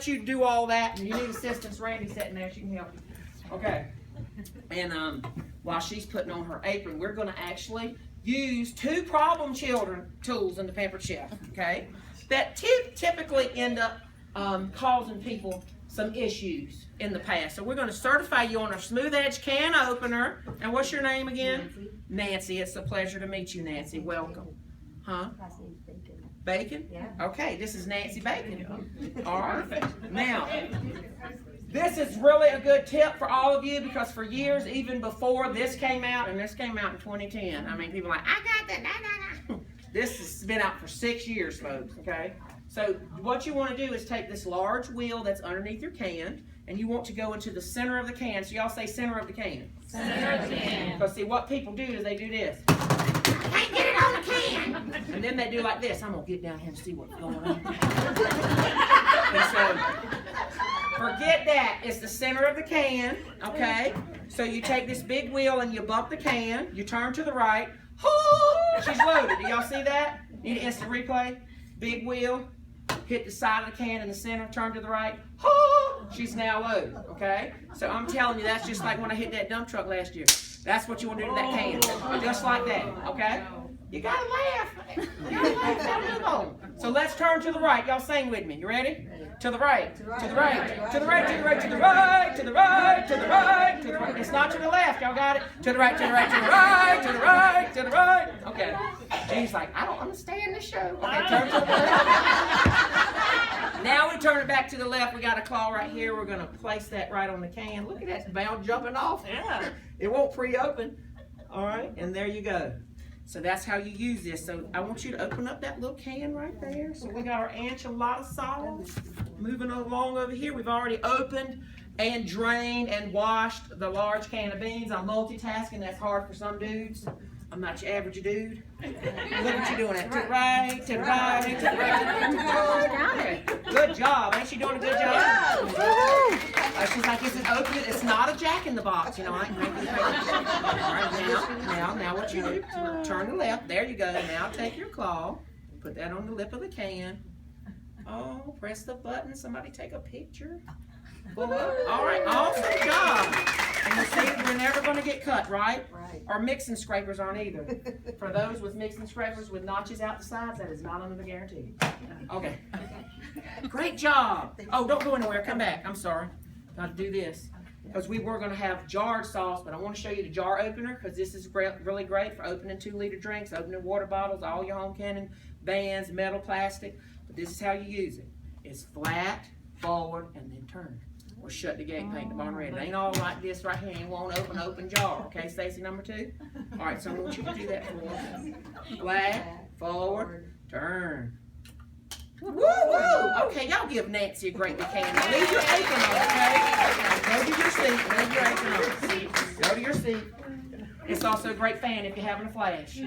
let you do all that, and you need assistance, Randy's sitting there, she can help you. Okay. And while she's putting on her apron, we're going to actually use 2 problem children tools in the Pampered Chef, okay, that typically end up causing people some issues in the past. So we're going to certify you on a smooth edge can opener. And what's your name again? Nancy. It's a pleasure to meet you, Nancy. Welcome. Huh? Bacon? Yeah. Okay, this is Nancy Bacon. All right. Now, this is really a good tip for all of you because for years, even before this came out, and this came out in 2010, I mean, people are like, I got that, nah. This has been out for 6 years, folks, okay? So what you want to do is take this large wheel that's underneath your can, and you want to go into the center of the can. So y'all say center of the can. Center of the can. Because see, what people do is they do this. I can't get it on the can. And then they do like this. I'm going to get down here and see what's going on. And so, forget that. It's the center of the can, okay? So you take this big wheel and you bump the can. You turn to the right. She's loaded. Do y'all see that? Need an instant replay? Big wheel. Hit the side of the can in the center. Turn to the right. She's now loaded, okay? So I'm telling you, that's just like when I hit that dump truck last year. That's what you want to do to that can. Just like that, okay? You gotta laugh. You gotta laugh. Gotta move on. So let's turn to the right. Y'all sing with me. You ready? To the right. To the right. To the right. To the right. To the right. To the right. To the right. To the right. It's not to the left. Y'all got it? To the right. To the right. To the right. To the right. To the right. Okay. James like, I don't understand this show. Okay, turn to the left. Now we turn it back to the left. We got a claw right here. We're gonna place that right on the can. Look at that bound jumping off. Yeah. It won't pre-open. All right, and there you go. So that's how you use this. So I want you to open up that little can right there. So we got our enchilada sauce. Moving along over here, we've already opened and drained and washed the large can of beans. I'm multitasking. That's hard for some dudes. I'm not your average dude. Look what you're doing. To the right, to the right, to the right, to the right. Good job. Ain't she doing a good job? She's like, is it open? It's not a jack in the box, you know. All right, now what you do? Turn to the left. There you go. Now take your claw. Put that on the lip of the can. Oh, press the button. Somebody take a picture. Pull up. All right, awesome job. And you see, you're never going to get cut, right? Right. Or mixing scrapers aren't either. For those with mixing scrapers with notches out the sides, that is not under the guarantee. Okay. Great job. Oh, don't go anywhere. Come back. I'm sorry. Got to do this. Because we were going to have jarred sauce, but I want to show you the jar opener because this is really great for opening 2-liter drinks, opening water bottles, all your home canning bands, metal, plastic. But this is how you use it. It's flat, forward, and then turn. Or shut the gate, paint the barn red. It ain't all like this right here. You won't open jar. Okay, Stacy, number 2? All right, so I want you to do that for us. Flat, forward, turn. Woo, woo! Okay, y'all give Nancy a great big hand. Now leave your apron on, okay? Go to your seat. Leave your apron on. Go to your seat. It's also a great fan if you're having a flash.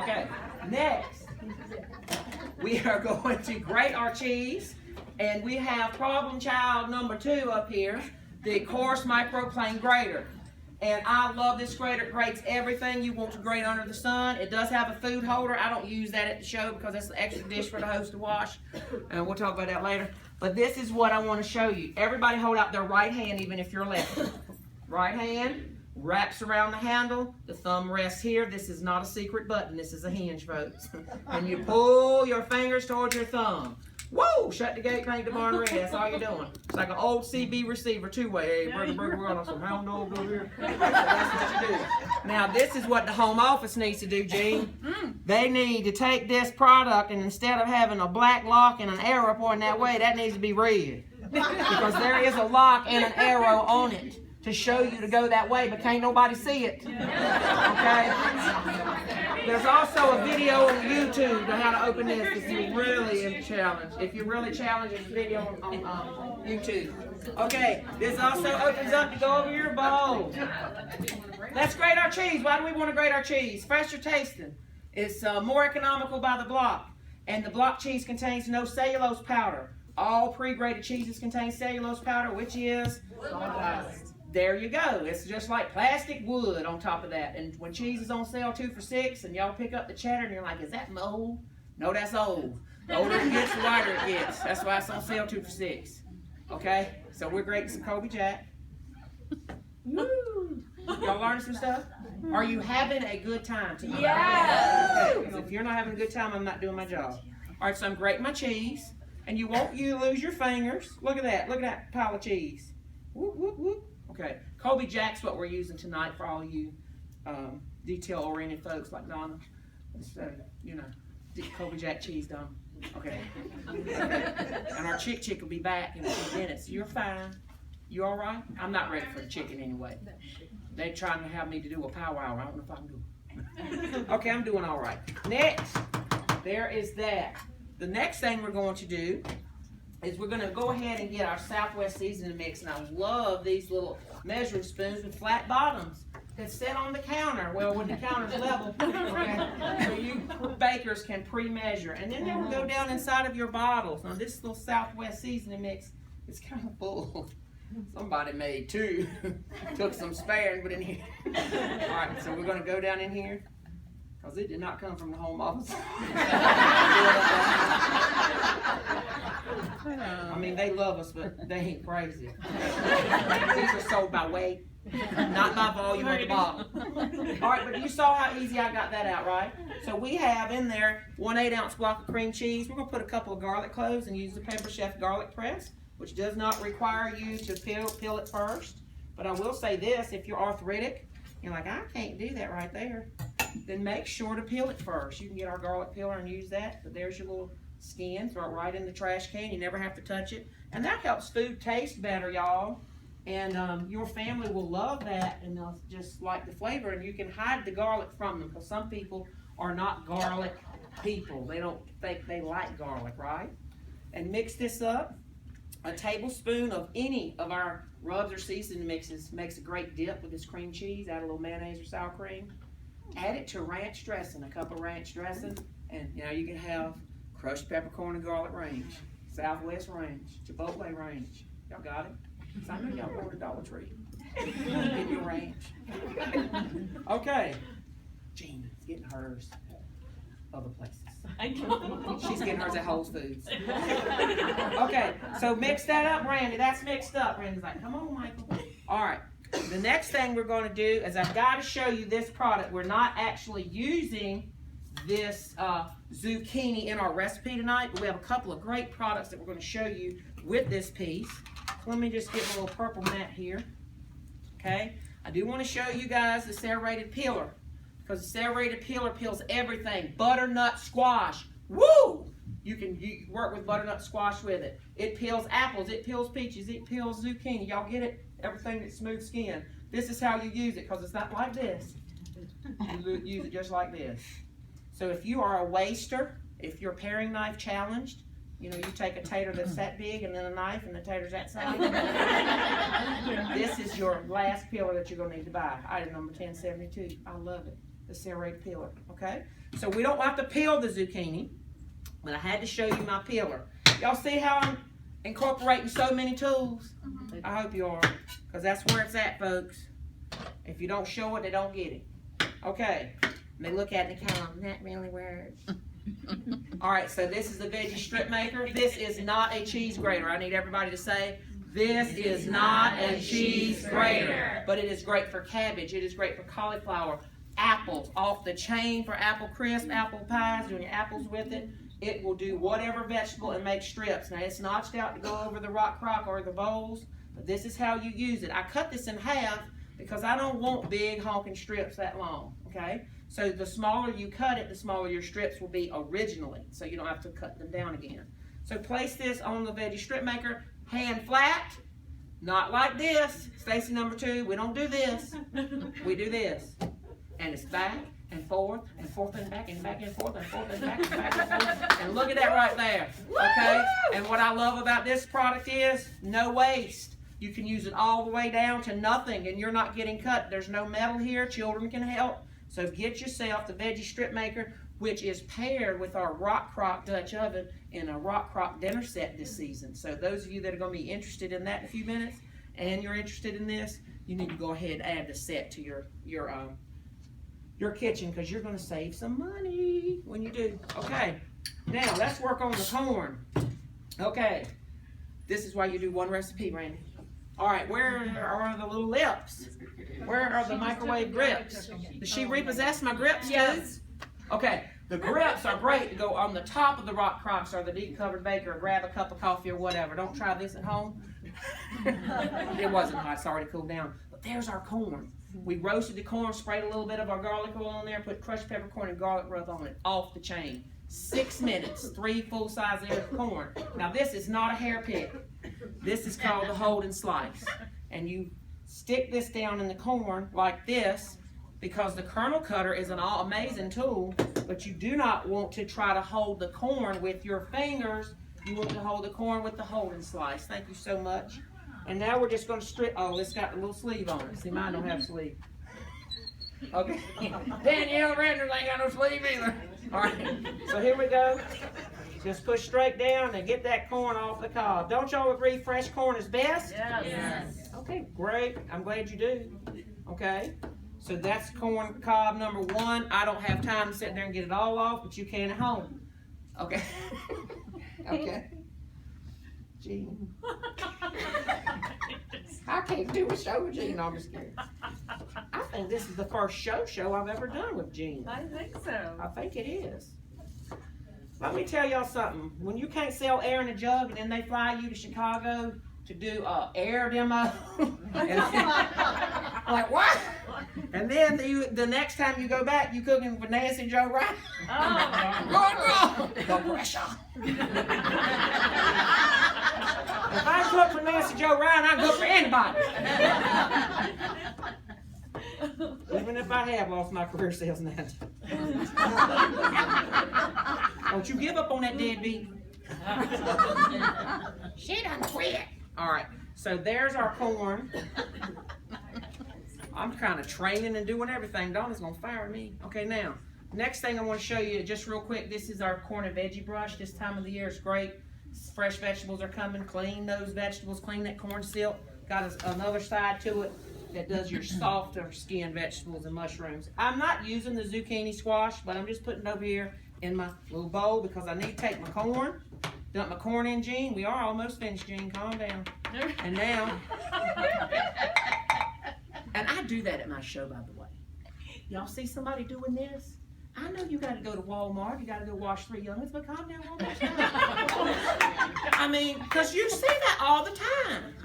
Okay, next, we are going to grate our cheese. And we have problem child number 2 up here, the coarse microplane grater. And I love this grater. It grates everything you want to grate under the sun. It does have a food holder. I don't use that at the show because that's an extra dish for the host to wash. And we'll talk about that later. But this is what I want to show you. Everybody hold out their right hand even if you're left. Right hand wraps around the handle. The thumb rests here. This is not a secret button. This is a hinge, folks. And you pull your fingers towards your thumb. Whoa! Shut the gate, paint the barn red. That's all you're doing. It's like an old CB receiver, 2-way. Hey, burger, we're on some hound dogs over here. That's what you do. Now, this is what the home office needs to do, Gene. They need to take this product and instead of having a black lock and an arrow pointing that way, that needs to be red. Because there is a lock and an arrow on it to show you to go that way, but can't nobody see it. Okay? There's also a video on YouTube on how to open this if you really are challenged. If you're really challenged, there's a video on YouTube. Okay, this also opens up to go over your bowl. Let's grate our cheese. Why do we want to grate our cheese? Fresher tasting. It's more economical by the block. And the block cheese contains no cellulose powder. All pre-grated cheeses contain cellulose powder, which is there you go. It's just like plastic wood on top of that. And when cheese is on sale 2 for $6 and y'all pick up the cheddar and you're like, is that mold? No, that's old. The older it gets, the whiter it gets. That's why it's on sale 2 for $6. Okay? So we're grating some Colby Jack. Woo! Y'all learning some stuff? Are you having a good time tonight? Yeah. Okay, 'cause if you're not having a good time, I'm not doing my job. All right, so I'm grating my cheese, and you won't lose your fingers. Look at that. Look at that pile of cheese. Whoop, whoop, whoop. Okay, Colby Jack's what we're using tonight for all you detail-oriented folks like Donna. So, you know, Colby Jack cheese, Donna. Okay. And our chick will be back in a few minutes. You're fine. You all right? I'm not ready for the chicken anyway. They're trying to have me to do a powwow. I don't know if I can do it. Okay, I'm doing all right. Next, there is that. The next thing we're going to do is we're going to go ahead and get our Southwest seasoning mix. And I love these little measuring spoons with flat bottoms that sit on the counter. Well, when the counter's level, okay, so you bakers can pre-measure. And then they will go down inside of your bottles. Now, this little Southwest seasoning mix is kind of full. Somebody made two. Took some spare and put in here. All right, so we're going to go down in here because it did not come from the home office. I mean, they love us, but they ain't crazy. These are sold by weight, not by volume of the bottle. All right, but you saw how easy I got that out, right? So we have in there 1 8-ounce block of cream cheese. We're going to put a couple of garlic cloves and use the Pepper Chef garlic press, which does not require you to peel it first. But I will say this, if you're arthritic, you're like, I can't do that right there, then make sure to peel it first. You can get our garlic peeler and use that, but there's your little skin. Throw it right in the trash can. You never have to touch it. And that helps food taste better, y'all. And your family will love that, and they'll just like the flavor. And you can hide the garlic from them, because some people are not garlic people. They don't think they like garlic, right? And mix this up. A tablespoon of any of our rubs or seasoning mixes makes a great dip with this cream cheese. Add a little mayonnaise or sour cream. Add it to ranch dressing, a cup of ranch dressing, and you know you can have crushed peppercorn and garlic range, Southwest range, Chipotle range. Y'all got it? So I know y'all go to Dollar Tree. Get your ranch. Okay. Gina's getting hers other places. She's getting hers at Whole Foods. Okay, so mix that up, Randy. That's mixed up. Randy's like, come on, Michael. All right. The next thing we're going to do is I've got to show you this product. We're not actually using this zucchini in our recipe tonight, but we have a couple of great products that we're going to show you with this piece. So let me just get a little purple mat here. Okay. I do want to show you guys the serrated peeler, because the serrated peeler peels everything. Butternut squash. Woo! You can work with butternut squash with it. It peels apples. It peels peaches. It peels zucchini. Y'all get it? Everything that's smooth skin. This is how you use it, because it's not like this. You use it just like this. So if you are a waster, if you're paring knife challenged, you know, you take a tater that's that big and then a knife and the tater's that size. This is your last peeler that you're going to need to buy. Item number 1072. I love it. The serrated peeler. Okay? So we don't have to peel the zucchini, but I had to show you my peeler. Y'all see how I'm incorporating so many tools? I hope you are, because that's where it's at, folks. If you don't show it, they don't get it. Okay. Let me look at the camera. That really works. All right, so this is the veggie strip maker. This is not a cheese grater. I need everybody to say, this is not a cheese grater. But it is great for cabbage. It is great for cauliflower. Apples, off the chain for apple crisp, apple pies, doing your apples with it. It will do whatever vegetable and make strips. Now, it's notched out to go over the rock crock or the bowls, but this is how you use it. I cut this in half because I don't want big honking strips that long, okay? So the smaller you cut it, the smaller your strips will be originally, so you don't have to cut them down again. So place this on the veggie strip maker, hand flat, not like this. Stacy number 2, we don't do this. We do this. And it's back and forth and forth and back and back and forth and forth and back and back and forth. And look at that right there, okay? And what I love about this product is no waste. You can use it all the way down to nothing and you're not getting cut. There's no metal here. Children can help. So get yourself the veggie strip maker, which is paired with our rock crock Dutch oven in a rock crock dinner set this season. So those of you that are going to be interested in that in a few minutes, and you're interested in this, you need to go ahead and add the set to your kitchen, because you're going to save some money when you do. Okay, Now, let's work on the corn. Okay. This is why you do one recipe, Randy. All right, where are the little lips? Where are the microwave grips? Does she repossess my grips, yes? Okay, the grips are great to go on the top of the rock crocks or the deep covered baker, or grab a cup of coffee or whatever. Don't try this at home. It wasn't hot, it's already cooled down. But there's our corn. We roasted the corn, sprayed a little bit of our garlic oil on there, put crushed peppercorn and garlic rub on it, off the chain. 6 minutes, 3 full-size ears of corn. Now this is not a hair pick. This is called the hold and slice. And you stick this down in the corn like this, because the kernel cutter is an amazing tool, but you do not want to try to hold the corn with your fingers. You want to hold the corn with the hold and slice. Thank you so much. And now we're just going to strip. Oh, it's got a little sleeve on it. See, mine don't have a sleeve. Okay. Danielle Redner's ain't got no sleeve either. All right. So here we go. Just push straight down and get that corn off the cob. Don't y'all agree fresh corn is best? Yes. Okay, great. I'm glad you do. Okay. So that's corn cob number 1. I don't have time to sit there and get it all off, but you can at home. Okay. Okay. Gene. I can't do a show with Gene. No, I'm just kidding. I think this is the first show I've ever done with Gene. I think so. I think it is. Let me tell y'all something. When you can't sell air in a jug and then they fly you to Chicago to do a air demo, like what? And then the next time you go back, you cooking for Nancy Joe Ryan. Oh, no pressure. If I cook for Nancy Joe Ryan, I cook for anybody. Even if I have lost my career sales now. Don't you give up on that deadbeat. She done quit. All right, so there's our corn. I'm kind of training and doing everything. Donna's gonna fire me. Okay, now, next thing I want to show you just real quick. This is our corn and veggie brush. This time of the year is great. Fresh vegetables are coming. Clean those vegetables. Clean that corn silk. Got another side to it that does your softer skinned vegetables and mushrooms. I'm not using the zucchini squash, but I'm just putting it over here in my little bowl because I need to take my corn, dump my corn in, Gene. We are almost finished, Gene. Calm down. And now, and I do that at my show, by the way. Y'all see somebody doing this? I know you got to go to Walmart. You got to go wash 3 youngins, but calm down one more time. I mean, because you see that all the time.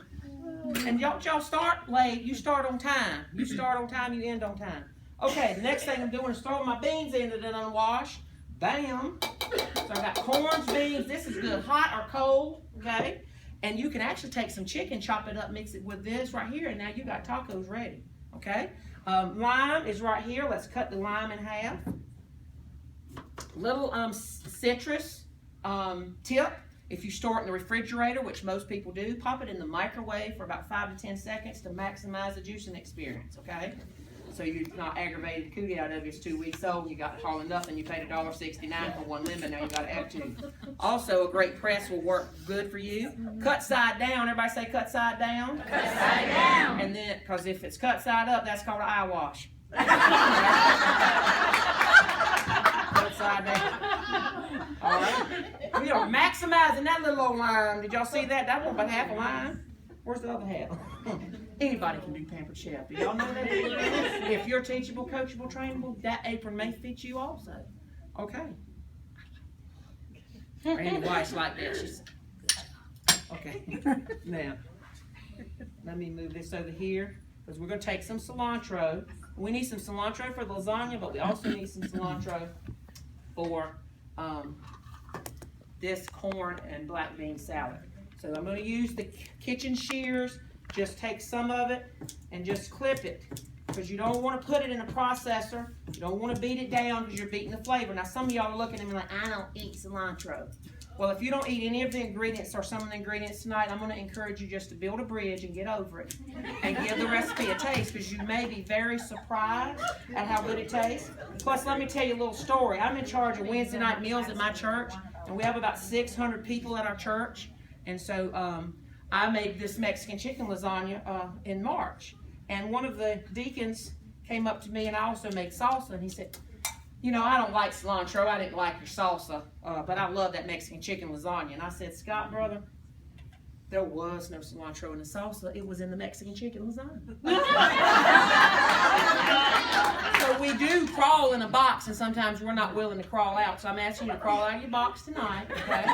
And y'all start late, you start on time. You start on time, you end on time. Okay, the next thing I'm doing is throwing my beans into that unwashed. Bam. So I got corns, beans. This is good, hot or cold, okay? And you can actually take some chicken, chop it up, mix it with this right here, and now you got tacos ready, okay? Lime is right here. Let's cut the lime in half. Little citrus tip. If you store it in the refrigerator, which most people do, pop it in the microwave for about 5 to 10 seconds to maximize the juicing experience, okay? So you're not aggravated. The cootie out of you is 2 weeks old. You got hardly nothing. You paid $1.69 for 1 lemon. Now you got to have 2. Also, a great press will work good for you. Cut side down. Everybody say cut side down. Cut side down. And then, because if it's cut side up, that's called an eye wash. Cut side down. All right. We are maximizing that little old lime. Did y'all see that? That was about half a lime. Where's the other half? Anybody can do Pampered Chef. Do y'all know that? If you're teachable, coachable, trainable, that apron may fit you also. Okay. Randy Weiss like that. She's okay. Now, let me move this over here because we're going to take some cilantro. We need some cilantro for the lasagna, but we also need some cilantro for this corn and black bean salad. So I'm going to use the kitchen shears. Just take some of it and just clip it because you don't want to put it in a processor. You don't want to beat it down because you're beating the flavor. Now some of y'all are looking at me like, I don't eat cilantro. Well, if you don't eat any of the ingredients or some of the ingredients tonight, I'm going to encourage you just to build a bridge and get over it and give the recipe a taste because you may be very surprised at how good it tastes. Plus, let me tell you a little story. I'm in charge of Wednesday night meals at my church, and we have about 600 people at our church. And so I made this Mexican chicken lasagna in March. And one of the deacons came up to me, and I also made salsa, and he said, you know, I don't like cilantro. I didn't like your salsa, but I love that Mexican chicken lasagna. And I said, Scott, brother, there was no cilantro in the salsa. It was in the Mexican chicken lasagna. So we do crawl in a box, and sometimes we're not willing to crawl out. So I'm asking you to crawl out of your box tonight, okay?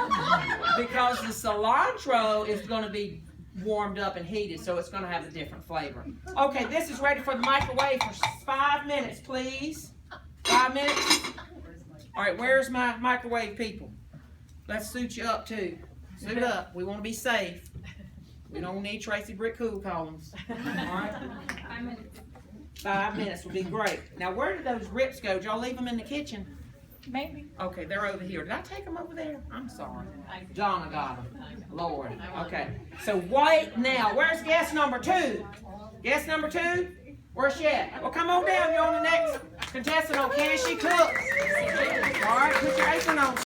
Because the cilantro is going to be warmed up and heated, so it's going to have a different flavor. Okay, this is ready for the microwave for 5 minutes, please. 5 minutes. All right, where's my microwave people? Let's suit you up too. Suit up. We want to be safe. We don't need Tracy Brick Cool columns. All right. 5 minutes would be great. Now, where did those rips go? Did y'all leave them in the kitchen? Maybe. Okay, they're over here. Did I take them over there? I'm sorry. Donna got them. Lord. Okay. So wait now. Where's guest number 2? Guest number 2? Where's she at? Well, come on down. You're on the next contestant on Can She Cook? All right, put your apron on.